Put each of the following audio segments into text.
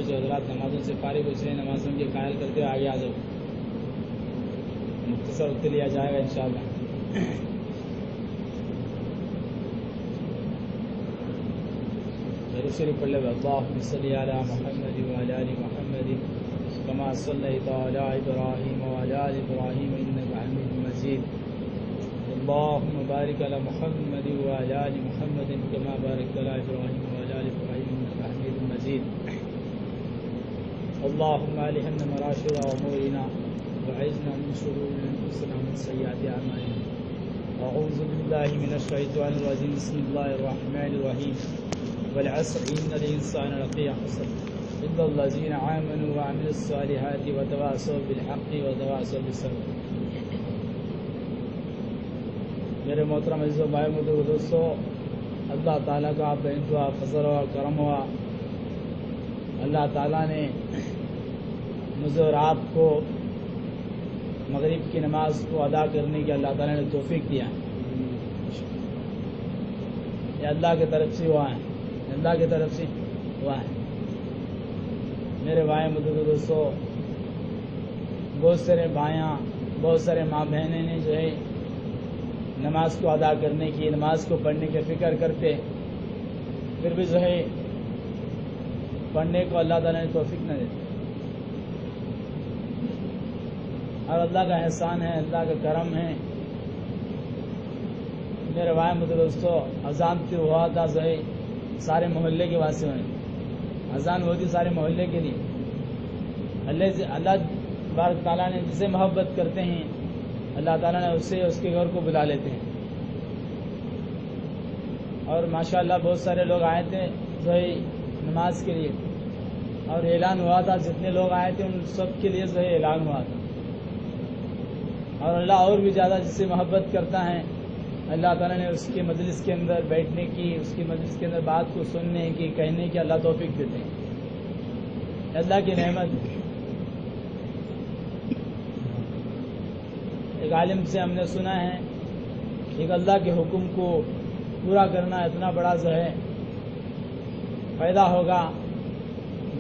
جو حضرات نمازوں سے فارغ ہو چکے ہیں نمازوں کے قائل کرتے ہوئے آگے آ جاؤ، مختصر وقت لیا جائے گا انشاءاللہ۔ درود شریف پڑھ لے، اللہم صلی علی محمد وعلی آل محمد کما صلیت علی ابراہیم وعلی آل ابراہیم انک حمید مجید، اللہم بارک علی محمد وعلی آل محمد کما بارکت علی ابراہیم وعلی آل ابراہیم انک حمید مجید، اللہم الہمنا مراشد امورنا وعذنا من شرور انفسنا ومن سیئات اعمالنا، اعوذ باللہ من الشیطان الرجیم، بسم اللہ الرحمن الرحیم، والعصر ان الانسان لفی خسر الا الذین آمنوا وعملوا الصالحات وتواصوا بالحق وتواصوا بالصبر۔ میرے محترم عزیز و بھائی دوستو، اللہ تعالیٰ کا بے انتہا فضل و کرم ہوا، اللہ تعالیٰ نے مجھے اور آپ کو مغرب کی نماز کو ادا کرنے کی اللہ تعالیٰ نے توفیق دیا ہے۔ یہ اللہ کی طرف سے ہوا ہے، اللہ کی طرف سے ہوا ہے۔ میرے بھائی دوستو، بہت سارے بھائیاں، بہت سارے ماں بہنیں نے جو ہے نماز کو ادا کرنے کی، نماز کو پڑھنے کی فکر کرتے، پھر بھی جو ہے پڑھنے کو اللہ تعالیٰ نے توفیق نہ دیتے۔ اور اللہ کا احسان ہے، اللہ کا کرم ہے۔ میرے بھائی دوستو، اذان ہوا تھا جو ہے سارے محلے کے واسطے ہوئے، اذان ہوتی سارے محلے کے لیے۔ اللہ بارک تعالیٰ نے جسے محبت کرتے ہیں اللہ تعالیٰ نے اسے اس کے گھر کو بلا لیتے ہیں۔ اور ماشاءاللہ بہت سارے لوگ آئے تھے جو ہے نماز کے لیے، اور اعلان ہوا تھا جتنے لوگ آئے تھے ان سب کے لیے جو ہے اعلان ہوا تھا۔ اور اللہ اور بھی زیادہ جس سے محبت کرتا ہے اللہ تعالیٰ نے اس کے مجلس کے اندر بیٹھنے کی، اس کی مجلس کے اندر بات کو سننے کی، کہنے کی اللہ توفیق دیتے ہیں۔ اللہ کی نعمت۔ ایک عالم سے ہم نے سنا ہے ایک اللہ کے حکم کو پورا کرنا اتنا بڑا جو ہے فائدہ ہوگا۔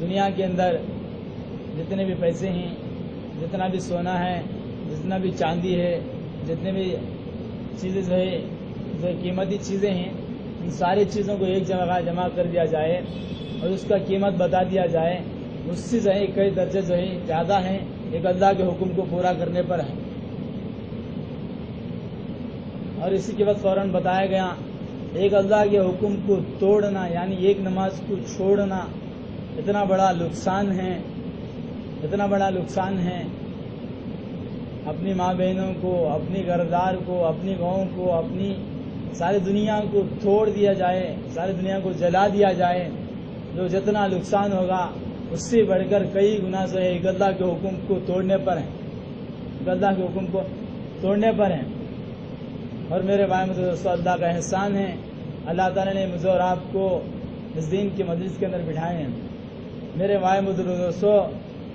دنیا کے اندر جتنے بھی پیسے ہیں، جتنا بھی سونا ہے، جتنا بھی چاندی ہے، جتنے بھی چیزیں جو ہے قیمتی چیزیں ہیں، ان ساری چیزوں کو ایک جگہ جمع کر دیا جائے اور اس کا قیمت بتا دیا جائے، اس سے جو ہے کئی درجے جو ہے زیادہ ہیں ایک اللہ کے حکم کو پورا کرنے پر ہے۔ اور اسی کے بعد فوراً بتایا گیا ایک اللہ کے حکم کو توڑنا یعنی ایک نماز کو چھوڑنا اتنا بڑا نقصان ہے، اتنا بڑا نقصان ہے۔ اپنی ماں بہنوں کو، اپنی گھردار کو، اپنی گاؤں کو، اپنی ساری دنیا کو توڑ دیا جائے، ساری دنیا کو جلا دیا جائے، جو جتنا نقصان ہوگا اس سے بڑھ کر کئی گنا سے ایک اللہ کے حکم کو توڑنے پر ہیں، ایک اللہ کے حکم کو توڑنے پر ہیں۔ اور میرے بھائی دوستو، اللہ کا احسان ہے، اللہ تعالیٰ نے مجھے اور آپ کو اس دین کے مجلس کے اندر بٹھائے ہیں۔ میرے بھائی دوستو،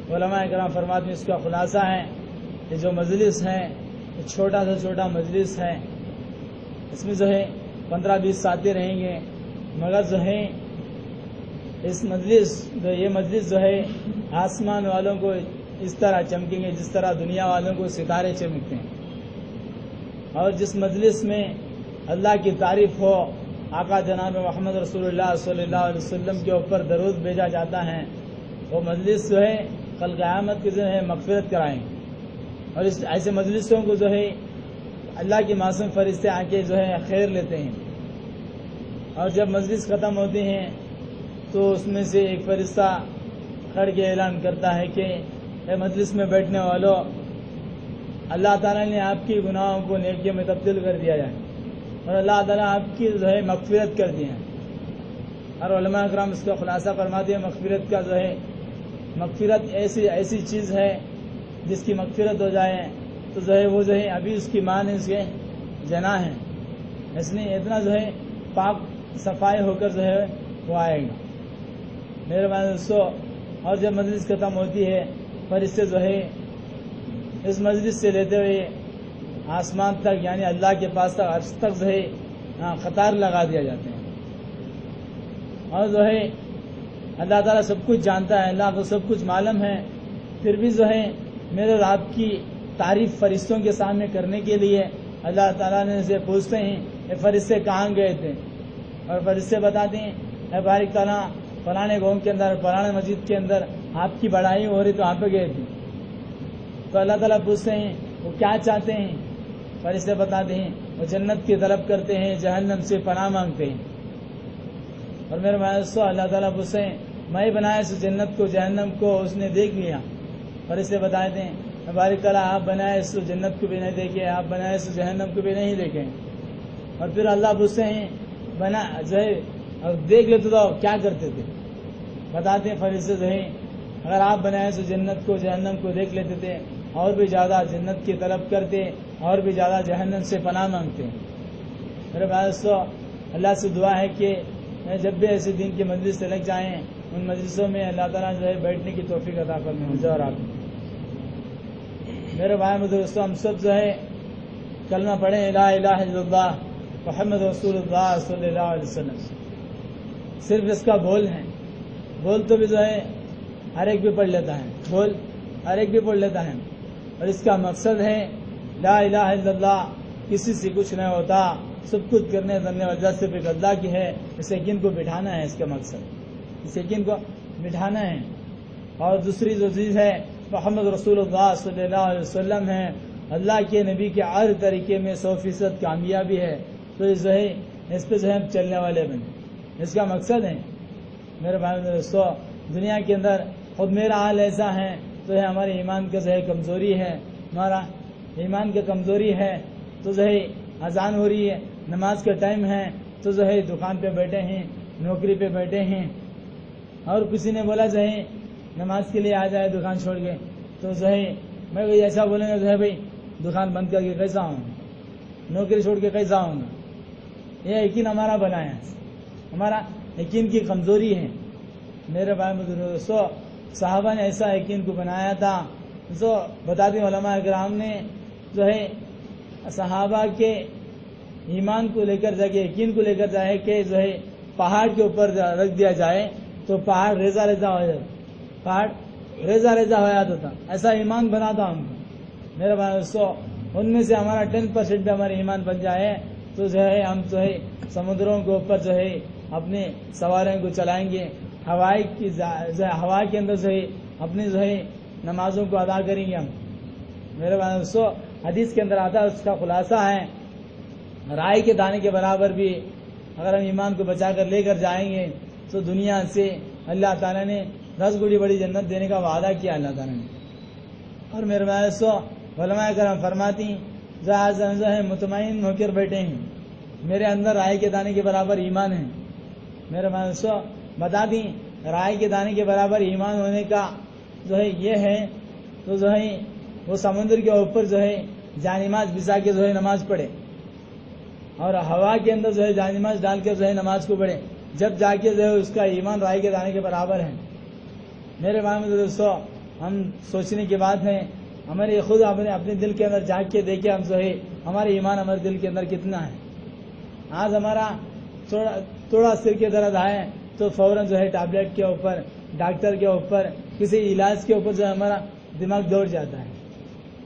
علماء کرام فرماتے ہیں اس کا خلاصہ ہے کہ جو مجلس ہے یہ چھوٹا سے چھوٹا مجلس ہے، اس میں جو ہے 15-20 ساتھی رہیں گے، مگر جو ہے اس مجلس یہ مجلس جو ہے آسمان والوں کو اس طرح چمکیں گے جس طرح دنیا والوں کو ستارے چمکتے ہیں۔ اور جس مجلس میں اللہ کی تعریف ہو، آقا جناب محمد رسول اللہ صلی اللہ علیہ وسلم کے اوپر درود بھیجا جاتا ہے، وہ مجلس جو ہے کل قیامت کے جو ہے مغفرت کرائیں گے۔ اور اس ایسے مجلسوں کو جو ہے اللہ کے معصوم فرشتے آ کے جو ہے خیر لیتے ہیں۔ اور جب مجلس ختم ہوتی ہیں تو اس میں سے ایک فرشتہ کھڑ کے اعلان کرتا ہے کہ اے مجلس میں بیٹھنے والوں، اللہ تعالیٰ نے آپ کی گناہوں کو نیکیوں میں تبدیل کر دیا ہے اور اللہ تعالیٰ آپ کی جو ہے مغفرت کر دی ہے۔ اور علماء کرام اس کا خلاصہ فرماتے ہیں مغفرت کا جو ہے مغفرت ایسی چیز ہے جس کی مغفرت ہو جائے تو جو ہے وہ جو ہے ابھی اس کی ماں نے اس کے جنا ہے، اس نے اتنا جو ہے پاک صفائی ہو کر جو ہے وہ آئے گا۔ میرے بھائی دوستو، اور جب مجلس ختم ہوتی ہے فرشتے جو ہے اس مجلس سے لیتے ہوئے آسمان تک یعنی اللہ کے پاس تک عرش تک جو ہے قطار لگا دیا جاتے ہیں۔ اور جو ہے اللہ تعالیٰ سب کچھ جانتا ہے، اللہ کو سب کچھ معلوم ہے، پھر بھی جو ہے میرے اور آپ کی تعریف فرشتوں کے سامنے کرنے کے لیے اللہ تعالیٰ نے سے پوچھتے ہیں اے فرشتے کہاں گئے تھے، اور فرشتے بتاتے ہیں اے بارک تعالیٰ فلانے گاؤں کے اندر فلانے مسجد کے اندر آپ کی بڑائی ہو رہی تو وہاں پہ گئے تھے۔ تو اللہ تعالیٰ پوچھتے ہیں وہ کیا چاہتے ہیں، فرشتے بتاتے ہیں وہ جنت کی طلب کرتے ہیں، جہنم سے پناہ مانگتے ہیں۔ اور میرے بھائیو اللہ تعالیٰ پوچھتے ہیں میں بنایا اس جنت کو جہنم کو اس نے دیکھ لیا، فرشتے بتاتے ہیں بارک تعالیٰ آپ بنائے اس جنت کو بھی نہیں دیکھے، آپ بنائے اس جہنم کو بھی نہیں دیکھے۔ اور پھر اللہ پوچھتے ہیں بنا جو ہے اور دیکھ لیتے تو کیا کرتے تھے، بتاتے ہیں فرشتے جو ہے اگر آپ بنائے اس جنت کو جہنم کو دیکھ لیتے تھے اور بھی زیادہ جنت کی طلب کرتے اور بھی زیادہ جہنم سے پناہ مانگتے۔ میرے بھائیو اللہ سے دعا ہے کہ جب بھی ایسے دین کی مجلس سے لگ جائیں ان مجلسوں میں اللہ تعالیٰ جو ہے بیٹھنے کی توفیق عطا فرمائے مجھے اور آپ۔ میرے بھائی دوستو ہم سب جو ہے کلمہ پڑھیں لا الہ الا اللہ محمد رسول اللہ صلی اللہ علیہ وسلم، صرف اس کا بول ہے، بول تو بھی جو ہے ہر ایک بھی پڑھ لیتا ہے، بول ہر ایک بھی پڑھ لیتا ہے، اور اس کا مقصد ہے لا الہ الا اللہ کسی سے کچھ نہیں ہوتا، سب کچھ کرنے دھرنے وجہ سے صرف اللہ کی ہے، اس یقین کو بٹھانا ہے، اس کا مقصد اس یقین کو بٹھانا ہے۔ اور دوسری جو چیز ہے محمد رسول اللہ صلی اللہ علیہ وسلم ہے، اللہ کے نبی کے ہر طریقے میں 100% کامیابی ہے، تو جو ہے اس پہ جو ہے ہم چلنے والے بنے، اس کا مقصد ہے۔ میرے بھائی دوستو دنیا کے اندر خود میرا حال ایسا ہے تو ہے ہمارے ایمان کا جو ہے کمزوری ہے، ہمارا ایمان کا کمزوری ہے، تو جو ہے اذان ہو رہی ہے نماز کا ٹائم ہے تو جو ہے دکان پہ بیٹھے ہیں نوکری پہ بیٹھے ہیں، اور کسی نے بولا جو ہے نماز کے لیے آ جائے دکان چھوڑ کے، تو جو ہے میں کوئی ایسا بولیں گا جو ہے بھائی دکان بند کر کے کیسا آؤں گا، نوکری چھوڑ کے کیسا آؤں گا، یہ یقین ہمارا بنا ہے، ہمارا یقین کی کمزوری ہے۔ میرے بھائی دوستو صحابہ نے ایسا یقین کو بنایا تھا، جو بتاتے ہیں علماء کرام نے جو ہے صحابہ کے ایمان کو لے کر جا کے یقین کو لے کر جائے کہ جو ہے پہاڑ کے اوپر رکھ دیا جائے تو پہاڑ ریزا ریزا ہو جاتا، پہاڑ ریزا ریزا ہو جاتا تھا، ایسا ایمان بنا تھا ان کو۔ میرے بھائی دوستو ان میں سے ہمارا 10% بھی ہمارا ایمان بن جائے تو جو ہے ہم جو ہے سمندروں کے اوپر جو ہے اپنے سواروں کو چلائیں گے، ہوا کے اندر جو ہے اپنی جو ہے نمازوں کو ادا کریں گے ہم۔ میرے بھائی دوستو حدیث کے اندر آتا ہے، اس کا خلاصہ ہے رائے کے دانے کے برابر بھی اگر ہم ایمان کو بچا کر لے کر جائیں گے تو دنیا سے اللہ تعالیٰ نے 10 گڑی بڑی جنت دینے کا وعدہ کیا اللہ تعالیٰ نے۔ اور میرے بھائی دوستو علماء کرام فرماتی جو ہے مطمئن ہو کر بیٹھے ہیں، میرے اندر رائے کے دانے کے برابر ایمان ہے۔ میرے بھائی دوستو بتا دیں رائے کے دانے کے برابر ایمان ہونے کا جو ہے یہ ہے تو جو ہے وہ سمندر کے اوپر جو ہے جانماز بچھا کے جو ہے نماز پڑھے اور ہوا کے اندر جو ہے جانماز ڈال کر جو ہے نماز کو پڑھے، جب جا کے جو ہے اس کا ایمان رائے کے دانے کے برابر ہے۔ میرے بھائی دوستو ہم سوچنے کی بات ہے، ہمارے خود اپنے دل کے اندر جھانک کے دیکھے ہم جو ہے ہمارے ایمان ہمارے دل کے اندر کتنا ہے۔ آج ہمارا تھوڑا سر کے درد آئے تو فوراً جو ہے ٹیبلیٹ کے اوپر ڈاکٹر کے اوپر کسی علاج کے اوپر جو ہے ہمارا دماغ دوڑ جاتا ہے،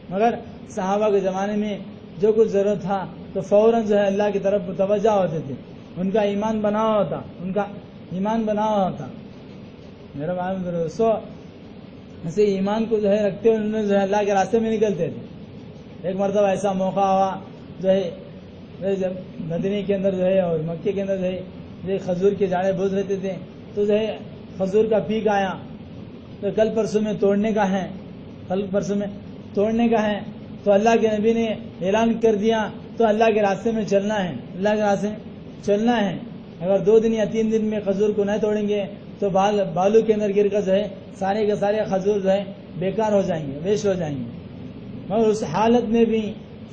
مگر صحابہ کے زمانے میں جو کچھ ضرورت تھا تو فوراً جو ہے اللہ کی طرف متوجہ ہوتے تھے، ان کا ایمان بنا ہوا ہوتا، ان کا ایمان بنا ہوا ہوتا۔ میرا بھائی دوستو ایسے ایمان کو جو ہے رکھتے ہوئے انہوں نے جو ہے اللہ کے راستے میں نکلتے تھے۔ ایک مرتبہ ایسا موقع ہوا جو ہے جب مدینے کے اندر جو ہے اور مکے کے اندر جو ہے کھجور کے جھاڑے بوجھ رہتے تھے تو جو ہے کھجور کا پیک آیا تو کل پرسوں میں توڑنے کا ہے، کل پرسوں میں توڑنے کا ہے، تو اللہ کے نبی نے اعلان کر دیا تو اللہ کے راستے میں چلنا ہے، اللہ کے راستے میں چلنا ہے۔ اگر 2 دن یا 3 دن میں کھجور کو نہ توڑیں گے تو بالوں کے اندر گر کر جو ہے سارے کے سارے کھجور جو ہے بیکار ہو جائیں گے، ویسٹ ہو جائیں گے۔ مگر اس حالت میں بھی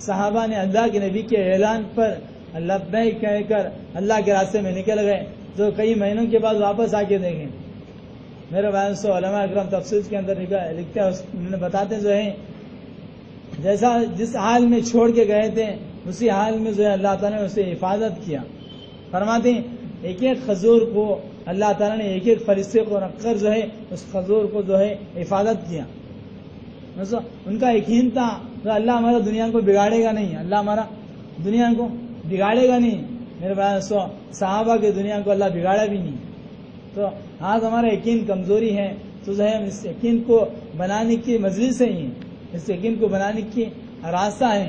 صحابہ نے اللہ کے نبی کے اعلان پر اللہ نہیں کہہ کر اللہ کے راستے میں نکل گئے، جو کئی مہینوں کے بعد واپس آ کے دیکھیں۔ میرے بھائی سے علماء اکرام تفسیر کے اندر لکھتے ہیں، انہوں نے بتاتے جو ہے جیسا جس حال میں چھوڑ کے گئے تھے اسی حال میں جو ہے اللہ تعالیٰ نے اسے حفاظت کیا۔ فرماتے ہیں ایک ایک کھجور کو اللہ تعالیٰ نے ایک ایک فرشتے کو رکھ کر جو ہے اس کھجور کو جو ہے حفاظت کیا. ان کا یقین تھا تو اللہ ہمارا دنیا کو بگاڑے گا نہیں, اللہ ہمارا دنیا کو بگاڑے گا نہیں. میرے بھائی صحابہ کی دنیا کو اللہ بگاڑا بھی نہیں. تو آج ہمارا یقین کمزوری ہے, تو جو ہے ہم اس یقین کو بنانے کی مجلس سے ہی, اس یقین کو بنانے کی راستہ ہے.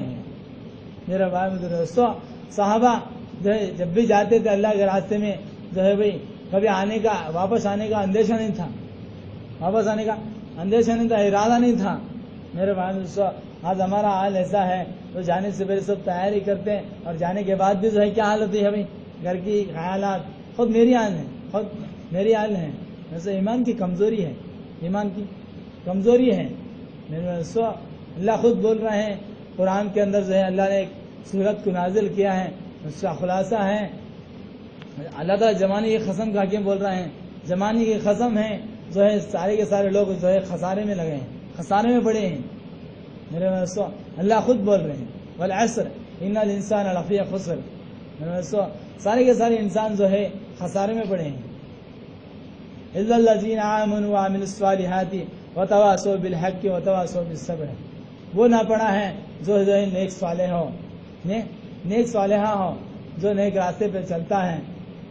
میرا بھائی دوستو, صحابہ جو ہے جب بھی جاتے تھے اللہ کے راستے میں جو ہے بھائی کبھی واپس آنے کا اندیشہ نہیں تھا, واپس آنے کا اندیشہ نہیں تھا, ارادہ نہیں تھا. میرے بھائی دوستو, آج ہمارا حال ایسا ہے تو جانے سے پہلے سب تیاری کرتے ہیں, اور جانے کے بعد بھی جو ہے کیا حال ہوتی ہے بھائی, گھر کی خیالات خود میری حال ہے. ویسے ایمان کی کمزوری ہے, ایمان کی کمزوری ہے. میرے دوستو, اللہ خود بول رہے ہیں قرآن کے اندر جو ہے اللہ نے ایک سورت کو نازل کیا ہے, اس کا خلاصہ ہے اللہ تعالیٰ زمانے کی قسم کا حکیم بول رہے ہیں, زمانے کی قسم ہے جو ہے سارے کے سارے لوگ جو ہے خسارے میں لگے ہیں, خسارے میں پڑے ہیں. میرے دوستو, اللہ خود بول رہے ہیں والعصر ان الانسان لفی خسر. میرے دوستو, سارے کے سارے انسان جو ہے خسارے میں پڑے ہیں. الا الذین آمنوا وعملوا الصالحات وتواصوا بالحق وتواصوا بالصبر. وہ نہ پڑا ہے جو ہے نیک صالح ہو, نیک صالحہ ہو, جو نیک راستے پہ چلتا ہے,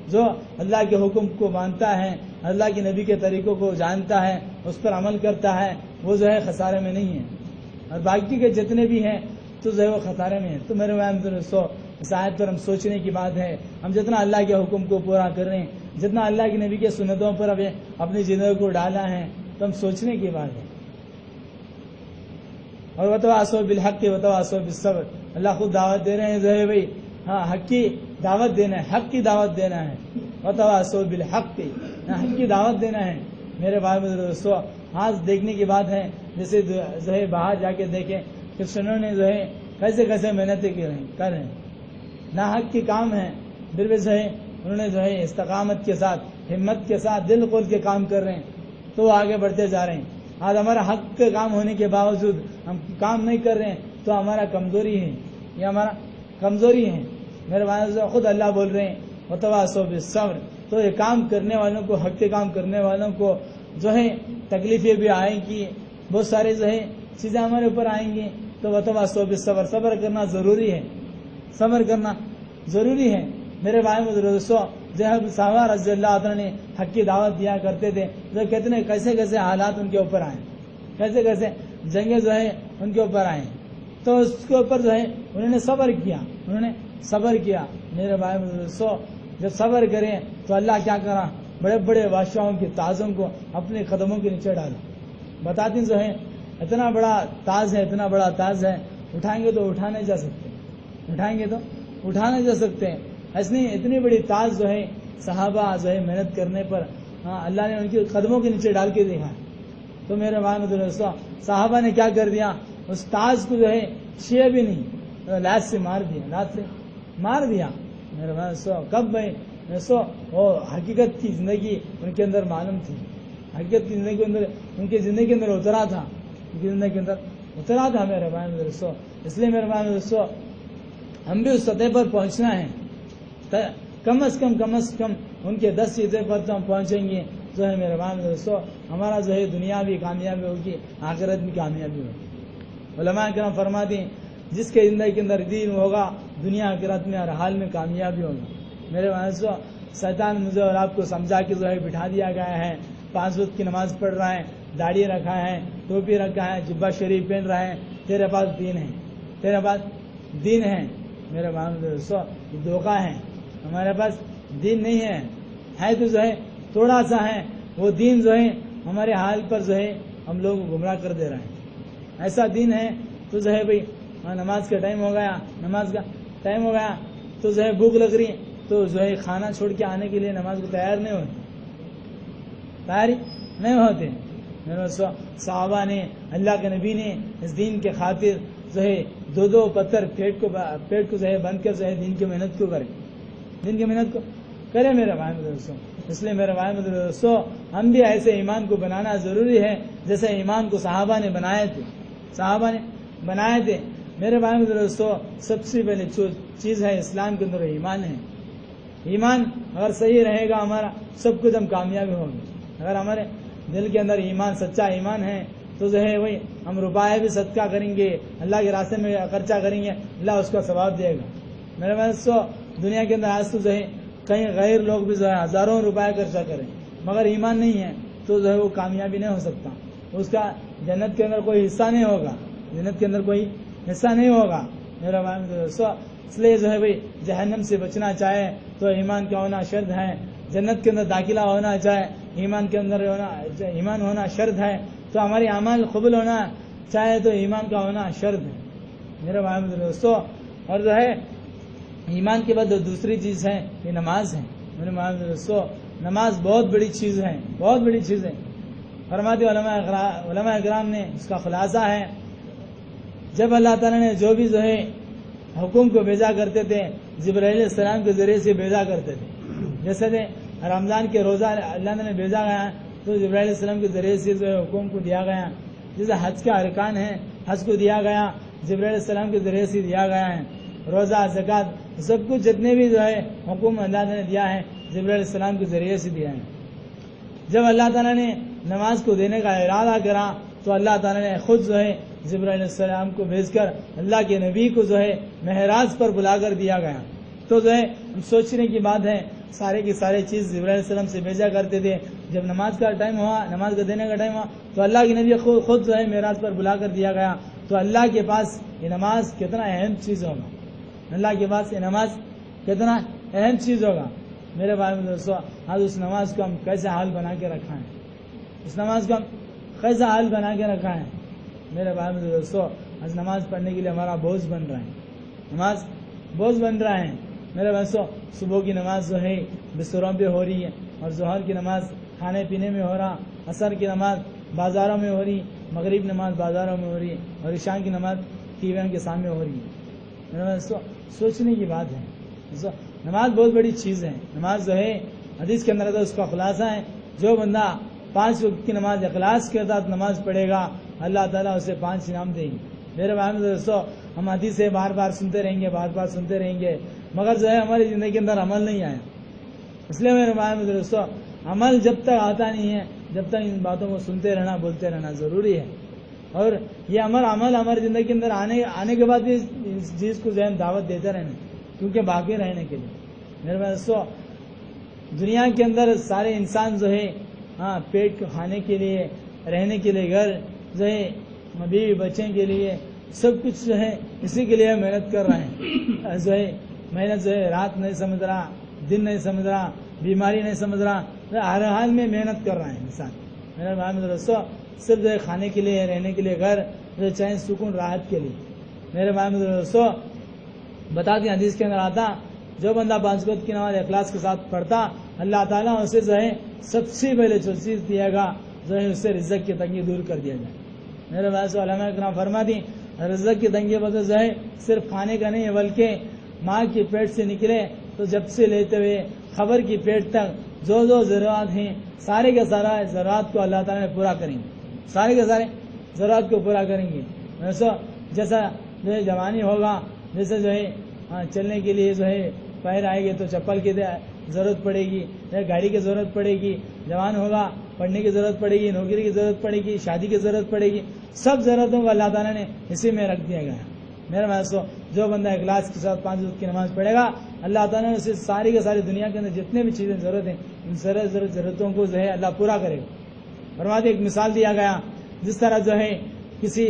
جو اللہ کے حکم کو مانتا ہے, اللہ کے نبی کے طریقوں کو جانتا ہے, اس پر عمل کرتا ہے, وہ جو ہے خسارے میں نہیں ہے. اور باقی کے جتنے بھی ہیں تو جو ہے وہ خسارے میں ہیں. تو میرے دوستو, اس آیت پر ہم سوچنے کی بات ہے. ہم جتنا اللہ کے حکم کو پورا کر رہے ہیں, جتنا اللہ کے نبی کے سنتوں پر اب اپنی زندگی کو ڈالا ہے, تو ہم سوچنے کی بات ہے. اور وتواصوا بالحق وتواصوا بالصبر, اللہ خود دعوت دے رہے ہیں جو ہے بھائی حق کی دعوت دینا ہے, حق کی دعوت دینا ہے. وتواصوا بالحق, حق کی دعوت دینا ہے. میرے بھائی دوستو, آج دیکھنے کی بات ہے جیسے جو ہے باہر جا کے دیکھیں کرسچنوں نے جو ہے کیسے کیسے محنتیں کر رہے ہیں, نہ حق کی کام ہے, پھر بھی جو ہے انہوں نے جو ہے استقامت کے ساتھ, ہمت کے ساتھ, دل کھول کے کام کر رہے ہیں, تو وہ آگے بڑھتے جا رہے ہیں. آج ہمارا حق کا کام ہونے کے باوجود ہم کام نہیں کر رہے ہیں, تو ہمارا کمزوری ہے, یہ ہمارا کمزوری ہے. میرے بھائی خود اللہ بول رہے ہیں وتواصوا بالصبر. تو یہ کام کرنے والوں کو, حق کے کام کرنے والوں کو جو ہے تکلیفیں بھی آئیں گی, بہت سارے جو ہے چیزیں ہمارے اوپر آئیں گی. تو وتواصوا بالصبر, صبر کرنا ضروری ہے, صبر کرنا ضروری ہے. میرے بھائی دوستو, جب صحابہ رضی اللہ عنہ نے حق کی دعوت دیا کرتے تھے تو کتنے کیسے کیسے حالات ان کے اوپر آئے, کیسے کیسے جنگیں جو ہے ان کے اوپر آئیں, تو اس کے اوپر جو ہے انہوں نے صبر کیا, انہوں نے صبر کیا. میرے بھائی دوستو, جب صبر کریں تو اللہ کیا کرا, بڑے بڑے بادشاہوں کے تاجوں کو اپنے قدموں کے نیچے ڈالا. بتاتی جو ہے اتنا بڑا تاج ہے, اتنا بڑا تاج ہے, اٹھائیں گے تو اٹھا نہیں جا سکتے, اٹھائیں گے تو اٹھا نہیں جا سکتے. ایسے اتنی بڑی تاج جو ہے صحابہ جو ہے محنت کرنے پر اللہ نے ان کے قدموں کے نیچے ڈال کے دیکھا. تو میرے بھائی دوستو, صحابہ نے کیا کر دیا, اس تاج کو جو ہے چھوئے بھی نہیں, لات سے مار دیا, لات سے مار دیا. میرے بھائی دوستو, کب بھائی دوستو وہ حقیقت کی زندگی ان کے اندر معلوم تھی, حقیقت کی زندگی کے اندر, ان کی زندگی کے اندر اترا تھا, ان کی زندگی کے اندر اترا تھا. میرے بھائی دوستو, اس لیے میرے بھائی دوستو ہم بھی اس سطح پر پہنچنا ہے. کم از کم ان کے 10 چیزیں پر تو ہم پہنچیں گے جو ہے میرے بھائی دوستو, ہمارا جو ہے دنیا بھی کامیابی ہوگی, آخرت بھی کامیابی ہوگی. علماء کرام فرماتے ہیں جس کے زندگی کے اندر دین ہوگا, دنیا آخرت میں ہر حال میں کامیابی ہوگی. میرے بھائی دوستو, شیطان مجھے اور آپ کو سمجھا کے جو ہے بٹھا دیا گیا ہے, 5 وقت کی نماز پڑھ رہا ہے, داڑھی رکھا ہے, ٹوپی رکھا ہے, جبہ شریف پہن رہا ہے, تیرے پاس دین ہے, تیرے پاس دین ہے. میرے بھائی دوستو, یہ دھوکہ ہے, ہمارے پاس دین نہیں ہے تو جو ہے تھوڑا سا ہے, وہ دین جو ہے ہمارے حال پر جو ہے ہم لوگ گمراہ کر دے رہے ہیں. ایسا دین ہے تو جو ہے بھائی نماز کا ٹائم ہو گیا, نماز کا ٹائم ہو گیا تو جو ہے بھوک لگ رہی, تو جو ہے کھانا چھوڑ کے آنے کے لیے نماز کو تیار نہیں ہوتے. میرے صحابہ نے, اللہ کے نبی نے اس دین کے خاطر جو ہے 2 پتھر پیٹ کو جو ہے بند کر جو ہے دین کی محنت کو کرے, دین کی محنت کو کرے. میرے بھائی دوستوں, اس لیے میرے بھائی دوستوں ہم بھی ایسے ایمان کو بنانا ضروری ہے جیسے ایمان کو صحابہ نے بنائے تھے. میرے بھائی دوستوں, سب سے پہلے چیز ہے اسلام کے اندر ایمان ہے. ایمان اگر صحیح رہے گا ہمارا سب کچھ ہم کامیابی ہوں گے. اگر ہمارے دل کے اندر ایمان سچا ایمان ہے تو جو ہے وہی ہم روپئے بھی صدقہ کریں گے, اللہ کے راستے میں خرچہ کریں گے, اللہ اس کا ثواب دے گا. میرے پاس تو دنیا کے اندر آج تو جو ہے کہیں غیر لوگ بھی جو ہے ہزاروں روپئے خرچہ کریں, مگر ایمان نہیں ہے تو جو ہے وہ کامیابی نہیں ہو سکتا, اس کا جنت کے اندر کوئی حصہ نہیں ہوگا, جنت کے اندر کوئی حصہ نہیں ہوگا. میرا دوستو اس لیے جو ہے بھائی جہنم سے بچنا چاہے تو ایمان کا ہونا شرط ہے, جنت کے اندر داخلہ ہونا چاہے ایمان کے اندر ایمان ہونا شرط ہے, تو ہماری اعمال قبول ہونا چاہے تو ایمان کا ہونا شرط ہے. میرے دوستو اور جو ہے ایمان کے بعد دوسری چیز ہے یہ نماز ہے. میرے دوستو نماز بہت بڑی چیز ہے, بہت بڑی چیز ہے. فرماتے علماء اکرام نے اس کا خلاصہ ہے, جب اللہ تعالیٰ نے جو بھی جو ہے حکم کو بھیجا کرتے تھے جبرائیل علیہ السلام کے ذریعے سے بھیجا کرتے تھے. جیسے رمضان کے روزہ اللہ نے بھیجا گیا تو جبرائیل علیہ السلام کے ذریعے سے جو ہے حکم کو دیا گیا. جیسے حج کے ارکان ہیں حج کو دیا گیا جبرائیل علیہ السلام کے ذریعے سے دیا گیا ہے. روزہ زکوٰۃ سب کچھ جتنے بھی جو ہے حکم اللہ نے دیا ہے جبرائیل علیہ السلام کے ذریعے سے دیا ہے. جب اللہ تعالیٰ نے نماز کو دینے کا ارادہ کرا تو اللہ تعالیٰ نے خود جو ہے جبرائیل علیہ السلام کو بھیج کر اللہ کے نبی کو جو ہے معراج پر بلا کر دیا گیا. تو جو ہے سوچنے کی بات ہے, سارے کی سارے چیز جبرائیل علیہ السلام سے بھیجا کرتے تھے. جب نماز کا ٹائم ہوا, نماز کا دینے کا ٹائم ہوا تو اللہ کے نبی خود جو ہے معراج پر بلا کر دیا گیا. تو اللہ کے پاس یہ نماز کتنا اہم چیز ہوگا, اللہ کے پاس یہ نماز کتنا اہم چیز ہوگا. میرے بھائی میں دوستو آج اس نماز کو ہم کیسے حال بنا کے رکھا ہے, اس نماز کو ہم کیسا حال بنا کے رکھا ہے. میرے بھائی میں دوستو آج نماز پڑھنے کے لیے ہمارا بوجھ بن رہا ہے, نماز بوجھ بن رہا ہے. میرے دوستو صبح کی نماز جو ہے بستروں پہ ہو رہی ہے, اور ظہر کی نماز کھانے پینے میں ہو رہا, عصر کی نماز بازاروں میں ہو رہی, مغرب نماز بازاروں میں ہو رہی ہے, اور عشاء کی نماز ٹی ویوں کے سامنے ہو رہی ہے. میرے دوستو سوچنے کی بات ہے, نماز بہت بڑی چیز ہے. نماز جو ہے حدیث کے اندر تو اس کا خلاصہ ہے, جو بندہ 5 وقت کی نماز اخلاص کے ساتھ نماز پڑھے گا اللہ تعالیٰ اسے 5 انعام دیں گے. میرے بھائی دوستو ہم حدیث سے بار بار سنتے رہیں گے, بار بار سنتے رہیں گے, مگر جو ہے ہماری زندگی کے اندر عمل نہیں آیا. اس لیے میرے بھائی دوستو عمل جب تک آتا نہیں ہے جب تک ان باتوں کو سنتے رہنا بولتے رہنا ضروری ہے. اور یہ عمل ہماری زندگی کے اندر آنے کے بعد بھی اس چیز کو ذہن دعوت دیتے رہنا, کیونکہ باقی رہنے کے لیے. میرے بھائی دوستو دنیا کے اندر سارے انسان جو ہے پیٹ کو کھانے کے لیے, رہنے کے لیے گھر جو ہے, بیوی بچے کے لیے سب کچھ جو ہے اسی کے لیے محنت کر رہے ہیں. جو ہے محنت جو ہے رات نہیں سمجھ رہا, دن نہیں سمجھ رہا, بیماری نہیں سمجھ رہا, ہر حال میں محنت کر رہا ہے انسان. میرے بھائی دوستو صرف جو ہے کھانے کے لیے, رہنے کے لیے گھر, جو چین سکون راحت کے لیے. میرے بھائی دوستو بتا دیں حدیث کے اندر آتا جو بندہ 5 وقت کی نماز اخلاص کے ساتھ پڑھتا اللہ تعالیٰ اسے جو ہے سب سے پہلے جو چیز دیا گا جو ہے اسے رزق کی تنگی دور کر دیا جائے. میرے بھائی سے علماء کرام فرما دی رزق کی تنگی وجہ جو ہے صرف کھانے کا نہیں ہے بلکہ ماں کے پیٹ سے نکلے تو جب سے لیتے ہوئے خبر کی پیٹ تک جو ضرورات ہیں سارے کے سارا ضرورات کو اللہ تعالیٰ پورا کریں گے, سارے کے سارے ضرورات کو پورا کریں گے. جیسا جو ہے جوانی ہوگا, جیسے جو ہے چلنے کے لیے جو ہے پیر آئے گے تو چپل کی ضرورت پڑے گی, گاڑی کی ضرورت پڑے گی. جوان ہوگا پڑھنے کی ضرورت پڑے گی, نوکری کی ضرورت پڑے گی, شادی کی ضرورت پڑے گی. سب ضرورتوں کو اللہ تعالیٰ نے اسی میں رکھ دیا گیا. میرے دوستو جو بندہ اخلاص کے ساتھ 5 وقت کی نماز پڑھے گا اللہ تعالیٰ نے اسے ساری کے ساری دنیا کے اندر جتنے بھی چیزیں ضرورت ہیں ان سارے ضرورتوں کو جو ہے اللہ پورا کرے گا. فرماتے ایک مثال دیا گیا جس طرح جو ہے کسی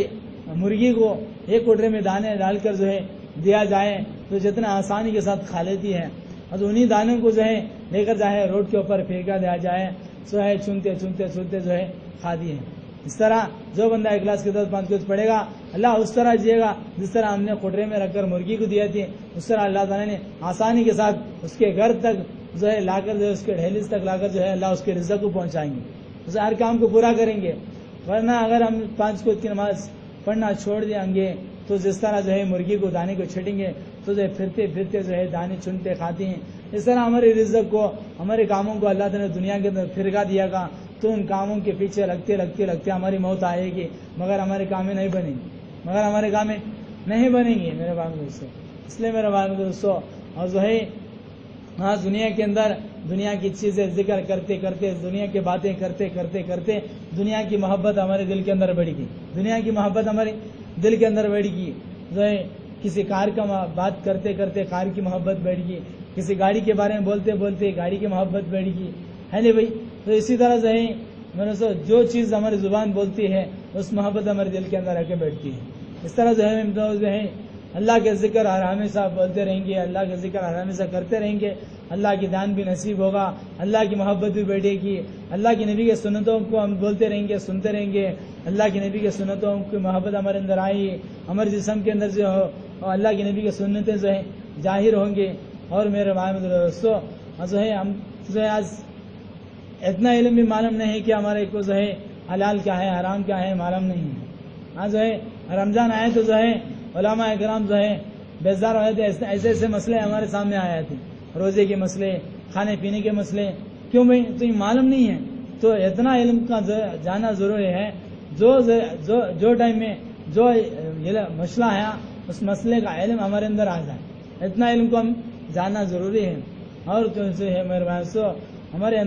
مرغی کو ایک کوٹرے میں دانے ڈال کر جو ہے دیا جائے تو جتنا آسانی کے ساتھ کھا لیتی ہے, اور انہی دانوں کو جو ہے لے کر جائے روڈ کے اوپر پھینکا دیا جائے سو ہے چنتے چنتے چنتے جو ہے کھاتی ہے. اس طرح جو بندہ اخلاص کے ساتھ 5 وقت پڑھے گا اللہ اس طرح جیے گا جس طرح ہم نے کوٹرے میں رکھ کر مرغی کو دیا تھی, اس طرح اللہ تعالیٰ نے آسانی کے ساتھ اس کے گھر تک جو ہے لا کر جو ہے اس کے ڈھیلیز تک لا کر جو ہے اللہ اس کے رزق کو پہنچائیں گے, اسے ہر کام کو پورا کریں گے. ورنہ اگر ہم 5 وقت کی نماز پڑھنا چھوڑ دیں گے تو جس طرح جو ہے مرغی کو دانے کو چھٹیں گے تو جو ہے پھرتے پھرتے جو ہے دانے چنتے کھاتی ہیں, اس طرح ہمارے رزق کو ہمارے کاموں کو اللہ تعالیٰ نے دنیا کے اندر پھرکا دیا گا تو ان کاموں کے پیچھے لگتے لگتے لگتے ہماری موت آئے گی مگر ہمارے کامیں نہیں بنیں گی, مگر ہمارے کامیں نہیں بنیں گی. میرے بھائی دوستوں اس لیے میرے بھائی دوستوں اور جو ہے ہاں دنیا کے اندر دنیا کی چیزیں ذکر کرتے کرتے دنیا کی باتیں کرتے کرتے کرتے دنیا کی محبت ہمارے دل کے اندر بڑھ گئی. دنیا کی محبت ہمارے دل کے اندر بڑھ گئی. جو ہے کسی کار کا بات کرتے کرتے کار کی محبت بڑھ گئی. کسی گاڑی کے بارے میں بولتے بولتے گاڑی کی محبت بڑھ گئی ہے نہیں بھائی. تو اسی طرح جو ہے میرے سے جو چیز ہماری زبان بولتی ہے اس محبت ہمارے دل کے اندر آ کے بیٹھتی ہے. اس طرح جو ہے ہم جو ہے اللہ کے ذکر ہر ہمیشہ بولتے رہیں گے, اللہ کے ذکر ہر ہمیشہ کرتے رہیں گے. اللہ کی دان بھی نصیب ہوگا, اللہ کی محبت بھی بیٹھے گی. اللہ کی نبی کے سنتوں کو ہم بولتے رہیں گے, سنتے رہیں گے. اللہ کی نبی کے سنتوں کی محبت ہمارے اندر آئی, ہمارے جسم کے اندر جو ہو اور اللہ کی نبی کے سنتیں جو ہے ظاہر ہوں گے. اور میرے محمد دوستو جو ہے ہم جو ہے آج اتنا علم بھی معلوم نہیں ہے کہ ہمارے کو جو ہے حلال کیا ہے حرام کیا ہے معلوم نہیں ہے. ہاں جو ہے رمضان آئے تو جو ہے علماء اکرام جو ہے بیزار ہوئے تھے. ایسے ایسے مسئلے ہمارے سامنے آئے تھے, روزے کے مسئلے, کھانے پینے کے مسئلے. کیوں بھائی تو یہ معلوم نہیں ہے. تو اتنا علم کا جانا ضروری ہے. جو ٹائم میں جو مسئلہ ہے اس مسئلے کا علم ہمارے اندر آ جائے, اتنا علم کو ہم جاننا ضروری ہے. اور جو ہے میرے بھائی ہمارے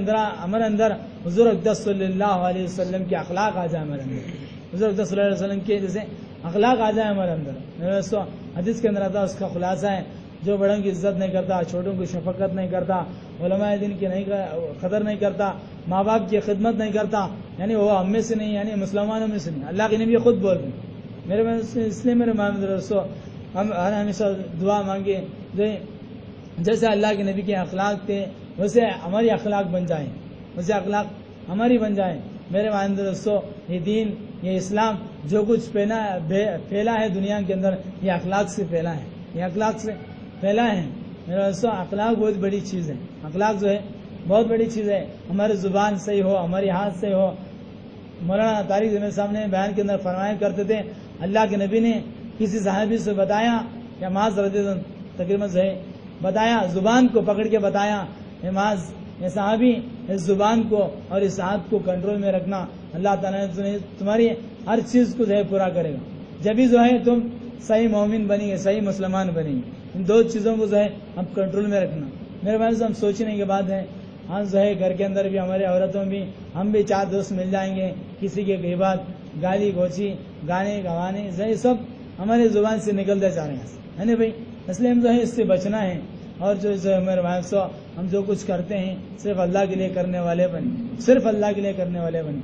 اندر حضور اقدس صلی اللہ علیہ وسلم کے اخلاق آ جائے ہمارے اندر. حضور اقدس صلی اللہ علیہ وسلم کے جیسے اخلاق آ جائے ہمارے اندر. میرے دوستو حدیث کے اندر آتا ہے, اس کا خلاصہ ہے جو بڑوں کی عزت نہیں کرتا, چھوٹوں کی شفقت نہیں کرتا, علماء دین کی قدر نہیں کرتا, ماں باپ کی خدمت نہیں کرتا, یعنی وہ ہم میں سے نہیں, یعنی مسلمانوں میں سے نہیں. اللہ کے نبی خود بول رہے ہیں. اس لیے میرے محمد دوستو ہم ہمیشہ دعا مانگے جیسے اللہ کے نبی کے اخلاق تھے ویسے ہماری اخلاق بن جائیں, ویسے اخلاق ہماری بن جائیں. میرے محمد دوستو یہ دین, یہ اسلام جو کچھ پھیلا ہے دنیا کے اندر, یہ اخلاق سے پھیلا ہے, یہ اخلاق سے پھیلا ہے. میرے دوستو اخلاق بہت بڑی چیز ہے. اخلاق جو ہے بہت بڑی چیز ہے. ہماری زبان صحیح ہو, ہماری ہاتھ صحیح ہو. مولانا طارق زمیر صاحب نے بیان کے اندر فرمایا کرتے تھے, اللہ کے نبی نے کسی صحابی سے بتایا کہ معاذ رضی اللہ تقریباً سے بتایا, زبان کو پکڑ کے بتایا, معاذ یہ صحابی اس زبان کو اور اس ہاتھ کو کنٹرول میں رکھنا, اللہ تعالیٰ نے تمہاری ہر چیز کو جو ہے پورا کرے گا. جبھی جو ہے تم صحیح مومن بنیں گے, صحیح مسلمان بنیں گے. ان دو چیزوں کو جو ہے ہم کنٹرول میں رکھنا. میرے بھائی سے ہم سوچنے کی بات ہے, ہم جو ہے گھر کے اندر بھی ہمارے عورتوں بھی ہم بھی 4 دوست مل جائیں گے, کسی کے غیبت, گالی گوچی, گانے گوانے یہ سب ہمارے زبان سے نکلتے جا رہے ہیں, ہے نا بھائی. اس لیے ہم جو ہے اس سے بچنا ہے. اور جو میرے بھائی سو ہم جو کچھ کرتے ہیں صرف اللہ کے لیے کرنے والے بنے, صرف اللہ کے لیے کرنے والے بنے.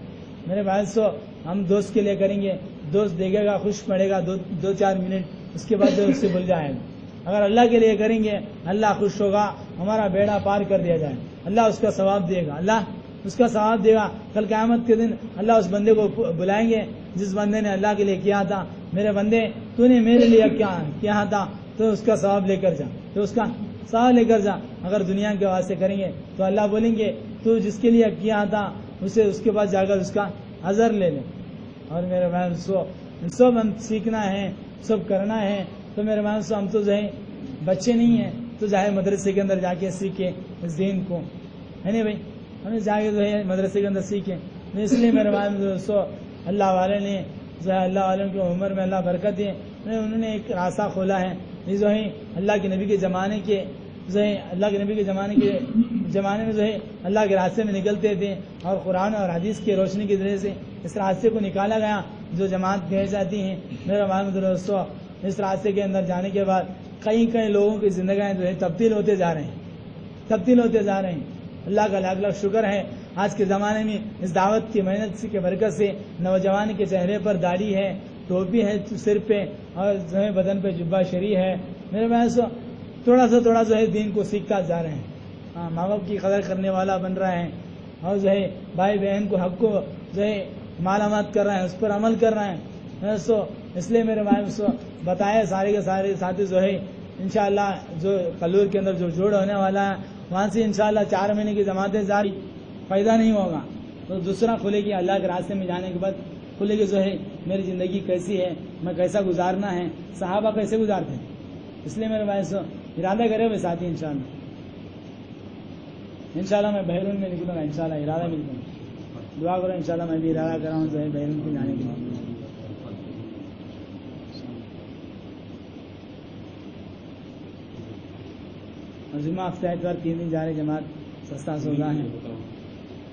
میرے بھائی سو ہم دوست کے لیے کریں گے, دوست دیکھے گا, خوش پڑے گا 2-4 منٹ, اس کے بعد جو اس سے بھول جائے گا. اگر اللہ کے لیے کریں گے اللہ خوش ہوگا, ہمارا بیڑا پار کر دیا جائے, اللہ اس کا ثواب دے گا, اللہ اس کا ثواب دے گا. کل قیامت کے دن اللہ اس بندے کو بلائیں گے جس بندے نے اللہ کے لیے کیا تھا, میرے بندے تو نے میرے لیے کیا تھا, تو اس کا ثواب لے کر جا, تو اس کا ثواب لے کر جا. اگر دنیا کے واسطے کریں گے تو اللہ بولیں گے تو جس کے لیے کیا تھا اسے اس کے پاس جا کر اس کا اجر لے لیں. اور میرے بہن سب ہم سیکھنا ہے, سب کرنا ہے. تو میرے بہن ہم تو جو ہے بچے نہیں ہیں, تو ظاہر مدرسے کے اندر جا کے سیکھیں اس دین کو, ہے نہیں بھائی, ہمیں جا کے جو ہے مدرسے کے اندر سیکھیں. اس لیے میرے بہن اللہ والے نے جو ہے اللہ والوں کی عمر میں اللہ برکت دی, انہوں نے ایک راستہ کھولا ہے. یہ جو ہے اللہ کے نبی کے زمانے کے جو ہے اللہ کے نبی کے زمانے میں جو ہے اللہ کے راستے میں نکلتے تھے, اور قرآن اور حدیث کی روشنی کے ذریعے سے اس راستے کو نکالا گیا جو جماعت کہی جاتی ہیں. میرے محمد دوستو اس راستے کے اندر جانے کے بعد کئی لوگوں کی زندگیاں جو ہے تبدیل ہوتے جا رہے ہیں. اللہ کا لاکھ لاکھ شکر ہے آج کے زمانے میں اس دعوت کی محنت کی برکت سے نوجوان کے چہرے پر داڑھی ہے, ٹوپی ہے سر پہ, اور جو ہے بدن پہ جبہ شریع ہے. میرے بھائی تھوڑا سا جو ہے دین کو سیکھتا جا رہے ہیں. ہاں, ماں باپ کی قدر کرنے والا بن رہا ہے, اور جو ہے بھائی بہن کو حق کو جو ہے معلومات کر رہے ہیں, اس پر عمل کر رہے ہیں. اس لیے میرے بھائی بتایا سارے کے سارے ساتھی جو ہے انشاءاللہ جو کلور کے اندر جو جوڑ ہونے والا ہے وہاں سے انشاءاللہ 4 مہینے کی جماعتیں جاری, فائدہ نہیں ہوگا تو دوسرا کھلے گی. اللہ کے راستے میں جانے کے بعد کھلے گی جو ہے میری زندگی کیسی ہے, میں کیسا گزارنا ہے, صحابہ کیسے گزارتے ہیں. اس لیے میرے بھائی ارادہ کرے ہوئے ساتھی انشاءاللہ میں بحرون میں نکلوں گا, انشاءاللہ ارادہ بھی کروں, دعا کرو انشاءاللہ میں بھی ارادہ کر رہا ہوں جو ہے بحرون کو جانے کے بعد. اور جمعہ ہفتہ اتوار 3 دن جا رہے جماعت سستا سودا ہے،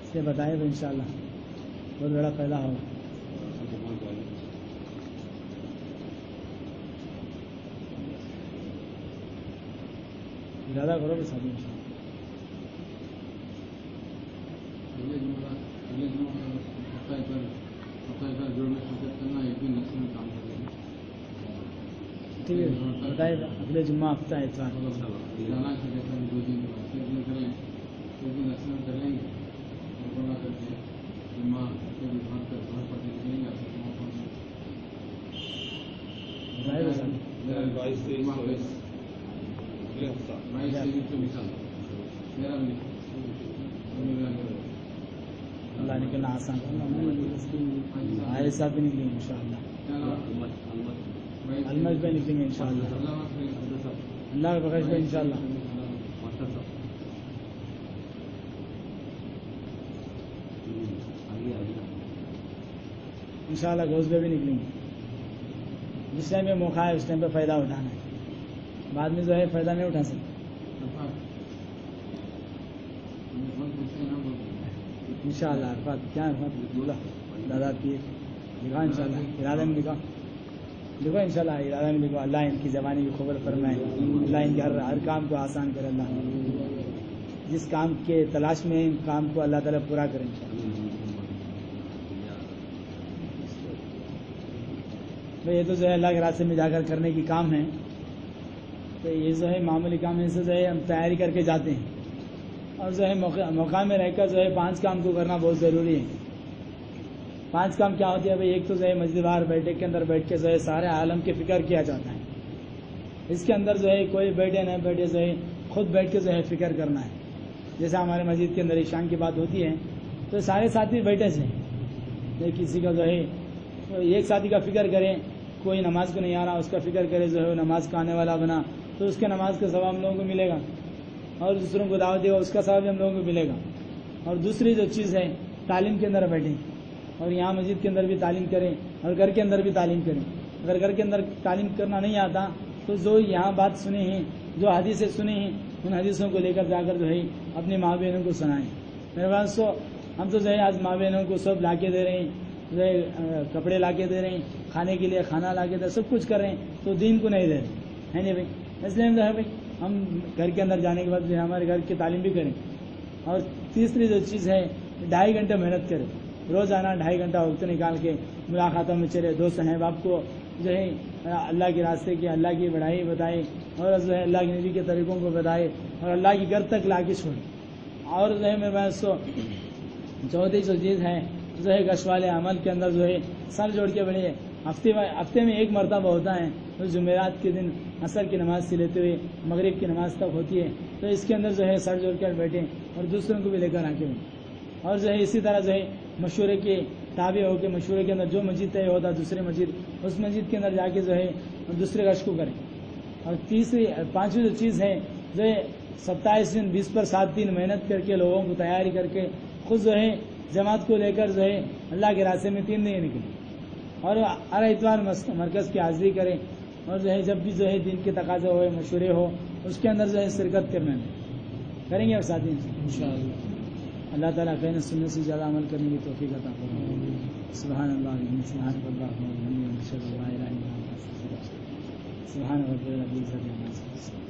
اس لیے بتائے تو انشاءاللہ بہت بڑا فائدہ ہوگا. ارادہ کرو بھی ساتھ انشاءاللہ. ٹھیک ہے بتائے اگلے جمعہ ہفتہ اتوار. اللہ نکلنا آسان آئے ساتھ بھی نکلیں گے انشاءاللہ. المج پہ نکلیں گے انشاءاللہ. اللہ کے بخش پہ انشاءاللہ. انشاءاللہ گوشت پہ بھی نکلیں گے. جس ٹائم پہ موقع ہے اس ٹائم پہ فائدہ اٹھانا ہے. بعد میں جو ہے فائدہ نہیں اٹھا سکتے. انشاءاللہ عرفات کیا عرفات دادا پیر لکھا انشاءاللہ ارادہ میں لکھا دیکھو انشاءاللہ ارادہ میں لکھو. اللہ ان کی زبانی کی خبر فرمائے. اللہ ان کے ہر کام کو آسان کرے. اللہ جس کام کے تلاش میں ان کام کو اللہ تعالیٰ پورا کرے انشاءاللہ. بھائی یہ تو جو ہے اللہ کے راستے میں جا کر کرنے کی کام ہے. تو یہ جو ہے معمولی کام ہے. سے جو ہے ہم تیاری کر کے جاتے ہیں اور جو ہے موقع میں رہ کر جو ہے 5 کام کو کرنا بہت ضروری ہے. 5 کام کیا ہوتی ہے بھائی؟ ایک تو جو ہے مسجد باہر بیٹھے کے اندر بیٹھ کے جو ہے سارے عالم کی فکر کیا جاتا ہے. اس کے اندر جو ہے کوئی بیٹھے نہ بیٹھے جو ہے خود بیٹھ کے جو ہے فکر کرنا ہے. جیسے ہمارے مسجد کے اندر عشاء کی بات ہوتی ہے تو سارے ساتھی بیٹھے سے کسی کا جو ہے ایک ساتھی کا فکر کریں. کوئی نماز کو نہیں آ رہا اس کا فکر کرے جو ہے نماز کا آنے والا بنا تو اس کے نماز کا ثواب ہم لوگوں کو ملے گا اور دوسروں کو دعوت دے گا اس کا ثواب ہم لوگوں کو ملے گا. اور دوسری جو چیز ہے تعلیم کے اندر بیٹھیں اور یہاں مسجد کے اندر بھی تعلیم کریں اور گھر کے اندر بھی تعلیم کریں. اگر گھر کے اندر تعلیم کرنا نہیں آتا تو جو یہاں بات سنے ہیں جو حدیثیں سنے ہیں ان حدیثوں کو لے کر جا کر جو ہے اپنی ماں بہنوں کو سنائیں. میرے پاس تو ہم تو جو ہے آج ماں بہنوں کو سب لا کے دے رہے ہیں. جو ہے کپڑے لا کے دے رہے ہیں, کھانے کے لیے کھانا لا کے دے, سب کچھ کر رہے ہیں, تو دین کو نہیں دے رہے ہیں نہیں بھائی. اس لیے جو ہے بھائی ہم گھر کے اندر جانے کے بعد جو ہمارے گھر کی تعلیم بھی کریں. اور تیسری جو چیز ہے 2.5 گھنٹے محنت کریں روزانہ 2.5 گھنٹہ وقت نکال کے ملاقاتوں میں چلے, دوست احباب کو جو ہے اللہ کے راستے کی اللہ کی بڑائی بتائے اور جو ہے اللہ کے نبی کے طریقوں کو بتائے اور اللہ کی گھر تک لا کے چھوڑے. اور جو ہے میرے پاس تو چوتھی جو چیز ہے جو ہے گش والے عمل کے اندر جو ہے سر جوڑ کے بڑھے. ہفتے میں 1 مرتبہ ہوتا ہے تو جمعرات کے دن عصر کی نماز سے لیتے ہوئے مغرب کی نماز تک ہوتی ہے, تو اس کے اندر جو ہے سر جوڑ کر بیٹھیں اور دوسروں کو بھی لے کر آ کے بیٹھیں. اور جو ہے اسی طرح جو ہے مشورے کے تابع ہو کے مشورے کے اندر جو مسجد طے ہوتا دوسرے مسجد اس مسجد کے اندر جا کے جو ہے دوسرے گش کو کریں. اور پانچویں جو چیز ہے جو ہے 27 دن 20 پر 7 دن محنت کر کے لوگوں کو تیاری کر کے خود جو ہے جماعت کو لے کر جو ہے اللہ کے راستے میں 3 دن نکلیں اور ہر اتوار مرکز کی حاضری کریں. اور جو ہے جب بھی جو ہے دین کے تقاضے ہوئے مشورے ہو اس کے اندر جو ہے شرکت کریں گے. اور ساتھ ہی انشاءاللہ اللہ تعالیٰ خیر سننے سے زیادہ عمل کرنے کی توفیق عطا فرمائے. سبحان اللہ سبحان رب العزت.